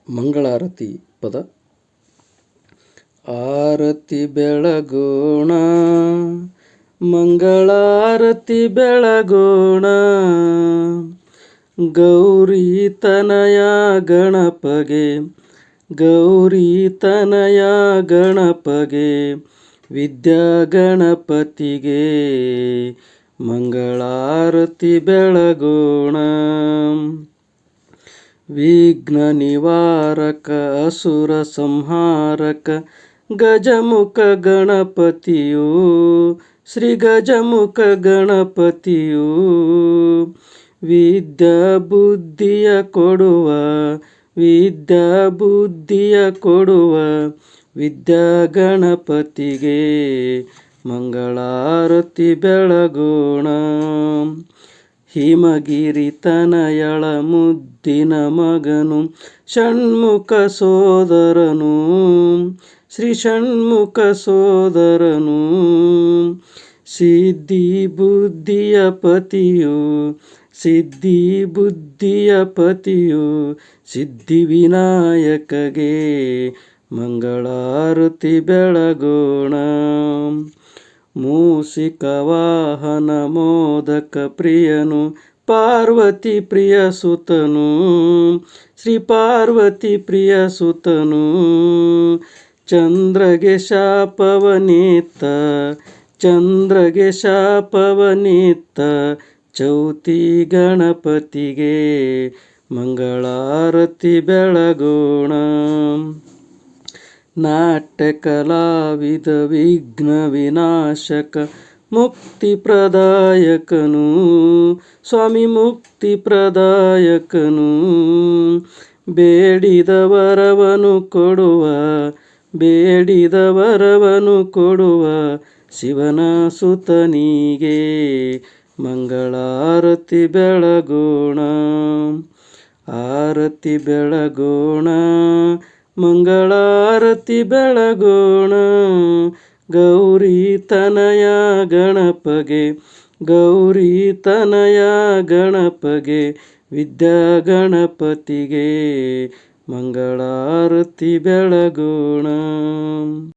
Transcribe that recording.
ಮಂಗಳಾರತಿ ಪದ. ಆರತಿ ಬೆಳಗೋಣ, ಮಂಗಳಾರತಿ ಬೆಳಗೋಣ, ಗೌರಿ ತನಯ ಗಣಪಗೆ, ಗೌರಿ ತನಯ ಗಣಪಗೆ, ವಿದ್ಯಾ ಗಣಪತಿಗೆ ಮಂಗಳಾರತಿ ಬೆಳಗೋಣ. ವಿಘ್ನ ನಿವಾರಕ ಅಸುರ ಸಂಹಾರಕ ಗಜಮುಖ ಗಣಪತಿಯು, ಶ್ರೀ ಗಜಮುಖ ಗಣಪತಿಯು, ವಿದ್ಯಾ ಬುದ್ಧಿಯ ಕೊಡುವ, ವಿದ್ಯಾ ಬುದ್ಧಿಯ ಕೊಡುವ ವಿದ್ಯಾ ಗಣಪತಿಗೆ ಮಂಗಳಾರತಿ ಬೆಳಗೋಣ. ಹಿಮಗಿರಿ ತನಯಳ ಮುದ್ದಿನ ಮಗನು, ಷಣ್ಮುಖ ಸೋದರನು, ಶ್ರೀ ಷಣ್ಮುಖ ಸೋದರನು, ಸಿದ್ಧಿ ಬುದ್ಧಿಯ ಪತಿಯು, ಸಿದ್ಧಿ ಬುದ್ಧಿಯ ಪತಿಯು, ಸಿದ್ಧಿ ವಿನಾಯಕಗೆ ಮಂಗಳಾರತಿ ಬೆಳಗೋಣ. ಮೂಷಿಕ ವಾಹನ ಮೋದಕ ಪ್ರಿಯನು, ಪಾರ್ವತಿ ಪ್ರಿಯ ಸುತನು, ಶ್ರೀ ಪಾರ್ವತಿ ಪ್ರಿಯ ಸುತನು, ಚಂದ್ರಗೆ ಶಾಪವನಿತ್ತ, ಚಂದ್ರಗೆ ಶಾಪವನಿತ್ತ ಚೌತಿ ಗಣಪತಿಗೆ ಮಂಗಳಾರತಿ ಬೆಳಗೋಣ. ನಾಟ್ಯ ಕಲಾವಿದ ವಿಘ್ನ ವಿನಾಶಕ ಮುಕ್ತಿ ಪ್ರದಾಯಕನು, ಸ್ವಾಮಿ ಮುಕ್ತಿ ಪ್ರದಾಯಕನು, ಬೇಡಿದ ವರವನು ಕೊಡುವ, ಬೇಡಿದ ವರವನು ಕೊಡುವ ಶಿವನ ಸುತನಿಗೆ ಮಂಗಳಾರತಿ ಬೆಳಗೋಣ. ಆರತಿ ಬೆಳಗೋಣ, ಮಂಗಳಾರತಿ ಬೆಳಗೋಣ, ಗೌರಿ ತನಯ ಗಣಪಗೆ, ಗೌರಿ ತನಯ ಗಣಪಗೆ, ವಿದ್ಯಾ ಗಣಪತಿಗೆ ಮಂಗಳಾರತಿ ಬೆಳಗೋಣ.